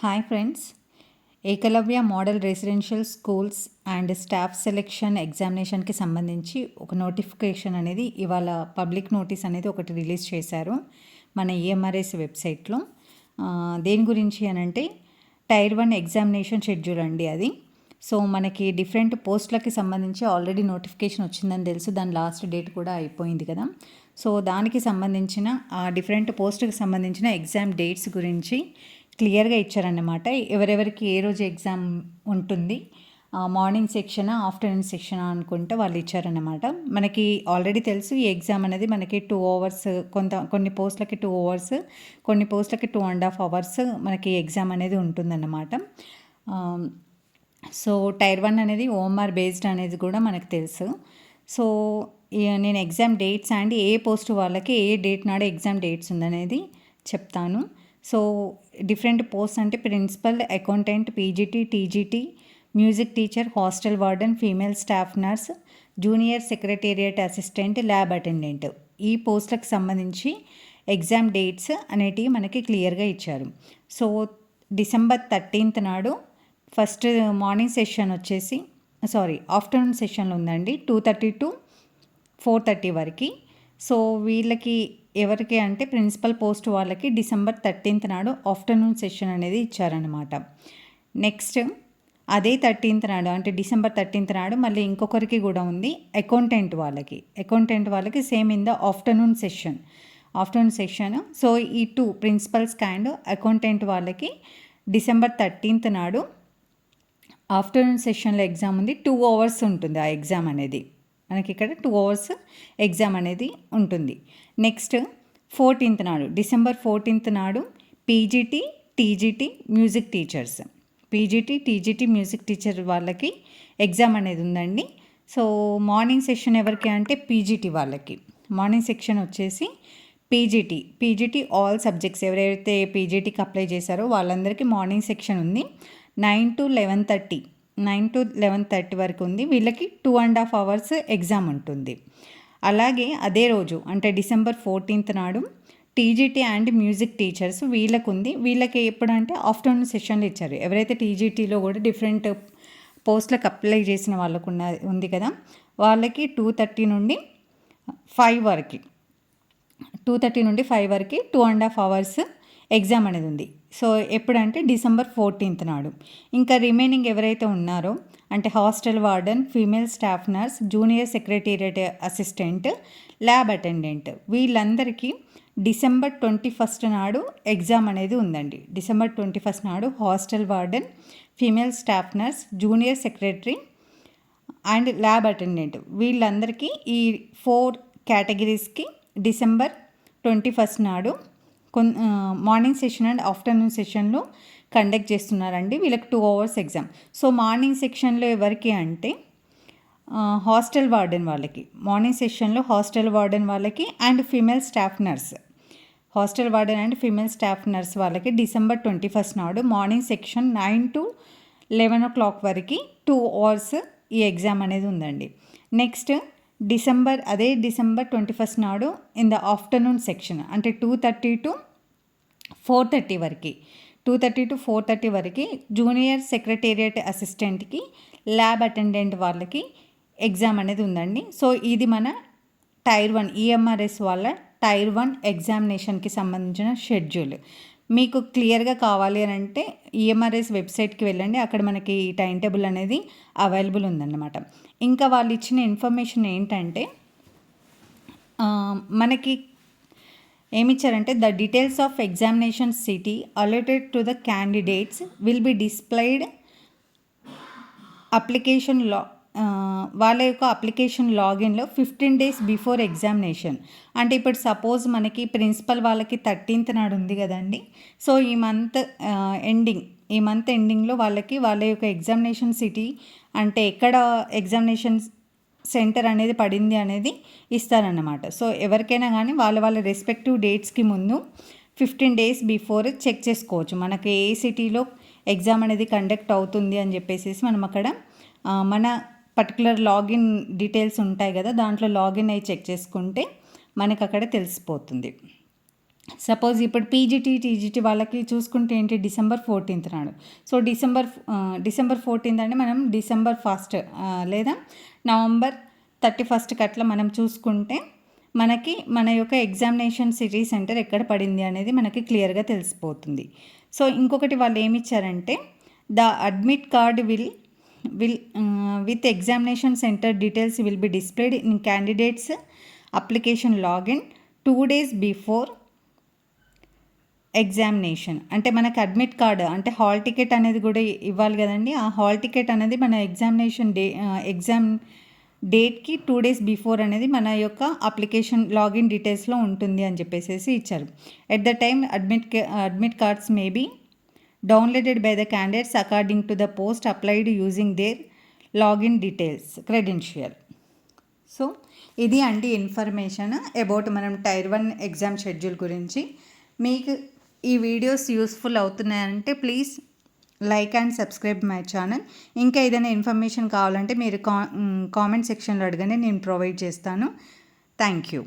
Hi friends, Ekalavya model residential schools and staff selection ఎగ్జామినేషన్కి సంబంధించి ఒక నోటిఫికేషన్ అనేది ఇవాళ పబ్లిక్ నోటీస్ అనేది ఒకటి రిలీజ్ చేశారు మన ఈఎంఆర్ఎస్ వెబ్సైట్లో. దేని గురించి అనంటే టైర్ 1 ఎగ్జామినేషన్ షెడ్యూల్ అండి అది. సో మనకి డిఫరెంట్ పోస్టులకి సంబంధించి ఆల్రెడీ నోటిఫికేషన్ వచ్చిందని తెలుసు, దాని లాస్ట్ డేట్ కూడా అయిపోయింది కదా. సో దానికి సంబంధించిన ఆ డిఫరెంట్ పోస్టుకి సంబంధించిన ఎగ్జామ్ డేట్స్ గురించి క్లియర్గా ఇచ్చారన్నమాట. ఎవరెవరికి ఏ రోజు ఎగ్జామ్ ఉంటుంది, మార్నింగ్ సెక్షనా ఆఫ్టర్నూన్ సెక్షనా అనుకుంటే వాళ్ళు ఇచ్చారన్నమాట. మనకి ఆల్రెడీ తెలుసు ఈ ఎగ్జామ్ అనేది మనకి 2 అవర్స్, కొన్ని పోస్టులకి 2 అవర్స్, కొన్ని పోస్టులకి 2.5 అవర్స్ మనకి ఎగ్జామ్ అనేది ఉంటుందన్నమాట. సో టైర్ 1 అనేది ఓఎంఆర్ బేస్డ్ అనేది కూడా మనకు తెలుసు. సో నేను ఎగ్జామ్ డేట్స్ అండ్ ఏ పోస్ట్ వాళ్ళకి ఏ డేట్ నాడు ఎగ్జామ్ డేట్స్ ఉందనేది చెప్తాను. సో డిఫరెంట్ పోస్ట్ అంటే principal, accountant, PGT, TGT, music teacher, hostel warden, female staff nurse, junior secretariat assistant, lab attendant, ఈ పోస్టులకు సంబంధించి ఎగ్జామ్ డేట్స్ అనేటివి మనకి క్లియర్గా ఇచ్చారు. సో December 13th నాడు ఫస్ట్ మార్నింగ్ సెషన్ వచ్చేసి ఆఫ్టర్నూన్ సెషన్లో ఉందండి, 2:30 to 4:30 వరకు. సో వీళ్ళకి ఎవరికి అంటే ప్రిన్సిపల్ పోస్ట్ వాళ్ళకి December 13th నాడు ఆఫ్టర్నూన్ సెషన్ అనేది ఇచ్చారనమాట. నెక్స్ట్ అదే 13th నాడు అంటే December 13th నాడు మళ్ళీ ఇంకొకరికి కూడా ఉంది, అకౌంటెంట్ వాళ్ళకి same in the afternoon session. So ఈ 2 ప్రిన్సిపల్స్ అండ్ అకౌంటెంట్ వాళ్ళకి December 13th నాడు ఆఫ్టర్నూన్ సెషన్లో ఎగ్జామ్ ఉంది. 2 అవర్స్ ఉంటుంది ఆ ఎగ్జామ్ అనేది. మనకి ఇక్కడ 2 అవర్స్ ఎగ్జామ్ అనేది ఉంటుంది. నెక్స్ట్ 14th నాడు, December 14th నాడు పీజీటీ, టీజీటీ, మ్యూజిక్ టీచర్ వాళ్ళకి ఎగ్జామ్ అనేది ఉందండి. సో మార్నింగ్ సెషన్ ఎవరికి అంటే పీజీటీ వాళ్ళకి. మార్నింగ్ సెక్షన్ వచ్చేసి పీజీటీ ఆల్ సబ్జెక్ట్స్ ఎవరైతే పీజీటీకి అప్లై చేశారో వాళ్ళందరికీ మార్నింగ్ సెక్షన్ ఉంది. 9 to 11:30 వరకు ఉంది. వీళ్ళకి 2.5 అవర్స్ ఎగ్జామ్ ఉంటుంది. అలాగే అదే రోజు అంటే December 14th నాడు టీజీటీ అండ్ మ్యూజిక్ టీచర్స్ వీళ్ళకి ఎప్పుడంటే ఆఫ్టర్నూన్ సెషన్లు ఇచ్చారు. ఎవరైతే టీజీటీలో కూడా డిఫరెంట్ పోస్టులకు అప్లై చేసిన వాళ్ళకు ఉంది కదా, వాళ్ళకి 2:30 నుండి 5 వరకు 2.5 అవర్స్ ఎగ్జామ్ అనేది ఉంది. సో ఎప్పుడంటే December 14th నాడు. ఇంకా రిమైనింగ్ ఎవరైతే ఉన్నారో అంటే hostel warden, female staff nurse, junior secretariat assistant, lab attendant, వీళ్ళందరికీ December 21st నాడు ఎగ్జామ్ అనేది ఉందండి. December 21st నాడు hostel warden, female staff nurse, junior secretary and lab attendant, వీళ్ళందరికీ ఈ 4 కేటగిరీస్కి December 21st నాడు మార్నింగ్ సెషన్ అండ్ ఆఫ్టర్నూన్ సెషన్లో conduct చేస్తున్నారండి. వీళ్ళకి 2 అవర్స్ ఎగ్జామ్. సో మార్నింగ్ సెక్షన్లో ఎవరికి అంటే హాస్టల్ వార్డెన్ వాళ్ళకి, మార్నింగ్ సెషన్లో హాస్టల్ వార్డెన్ వాళ్ళకి అండ్ ఫీమేల్ స్టాఫ్ నర్స్ వాళ్ళకి December 21st నాడు మార్నింగ్ సెక్షన్ 9 to 11 o'clock వరకు 2 అవర్స్ ఈ ఎగ్జామ్ అనేది ఉందండి. నెక్స్ట్ December 21st నాడు ఇన్ ద ఆఫ్టర్నూన్ సెక్షన్ అంటే 2:30 to 4:30 వరకు జూనియర్ సెక్రటేరియట్ అసిస్టెంట్కి, ల్యాబ్ అటెండెంట్ వాళ్ళకి ఎగ్జామ్ అనేది ఉందండి. సో ఇది మన టైర్ 1 ఈఎంఆర్ఎస్ వాళ్ళ టైర్ 1 ఎగ్జామినేషన్కి సంబంధించిన షెడ్యూల్. మీకు క్లియర్గా కావాలి అని అంటే ఈఎంఆర్ఎస్ వెబ్సైట్కి వెళ్ళండి, అక్కడ మనకి టైం టేబుల్ అనేది అవైలబుల్ ఉందన్నమాట. ఇంకా వాళ్ళు ఇచ్చిన ఇన్ఫర్మేషన్ ఏంటంటే మనకి ఏమిచ్చారంటే the details of examination city alerted to the candidates will be displayed application వాళ్ళ యొక్క అప్లికేషన్ లాగిన్లో 15 days బిఫోర్ ఎగ్జామినేషన్. అంటే ఇప్పుడు సపోజ్ మనకి ప్రిన్సిపల్ వాళ్ళకి 13th నాడు ఉంది కదండి. సో ఈ మంత్ ఎండింగ్లో వాళ్ళ యొక్క ఎగ్జామినేషన్ సిటీ అంటే ఎక్కడ ఎగ్జామినేషన్ సెంటర్ అనేది పడింది అనేది ఇస్తారన్నమాట. సో ఎవరికైనా కానీ వాళ్ళ రెస్పెక్టివ్ డేట్స్కి ముందు 15 days బిఫోర్ చెక్ చేసుకోవచ్చు. మనకి ఏ సిటీలో ఎగ్జామ్ అనేది కండక్ట్ అవుతుంది అని చెప్పేసి మనం అక్కడ మన పర్టికులర్ లాగిన్ డీటెయిల్స్ ఉంటాయి కదా, దాంట్లో లాగిన్ అయ్యి చెక్ చేసుకుంటే మనకు అక్కడ తెలిసిపోతుంది. సపోజ్ ఇప్పుడు పీజీటీ, టీజీటీ వాళ్ళకి చూసుకుంటే ఏంటి డిసెంబర్ 14th నాడు. సో, డిసెంబర్ 14th అంటే మనం డిసెంబర్ 1 లేదా నవంబర్ 31కి అట్లా మనం చూసుకుంటే మనకి మన యొక్క ఎగ్జామినేషన్ సిటీ సెంటర్ ఎక్కడ పడింది అనేది మనకి క్లియర్‌గా తెలిసిపోతుంది. సో, ఇంకొకటి వాళ్ళు ఏమిచ్చారంటే the admit card will with examination centre details will be displayed in candidates application login 2 days before examination. అంటే మనకి అడ్మిట్ కార్డ్ అంటే హాల్ టికెట్ అనేది కూడా ఇవ్వాలి కదండి. ఆ హాల్ టికెట్ అనేది మన ఎగ్జామ్ డేట్కి 2 days బిఫోర్ అనేది మన యొక్క అప్లికేషన్ లాగిన్ డీటెయిల్స్లో ఉంటుంది అని చెప్పేసి ఇచ్చారు. At the time admit cards may be downloaded by the candidates according to the post applied using their login details credential. So, ఇది అండి ఇన్ఫర్మేషన్ అబౌట్ మనం టైర్ 1 ఎగ్జామ్ షెడ్యూల్ గురించి. మీకు ఈ వీడియోస్ యూస్ఫుల్ అవుతున్నాయంటే please like and subscribe my channel. ఇంకా ఏదైనా information కావాలంటే మీరు కామెంట్ సెక్షన్లో అడగండి, నేను ప్రొవైడ్ చేస్తాను. Thank you.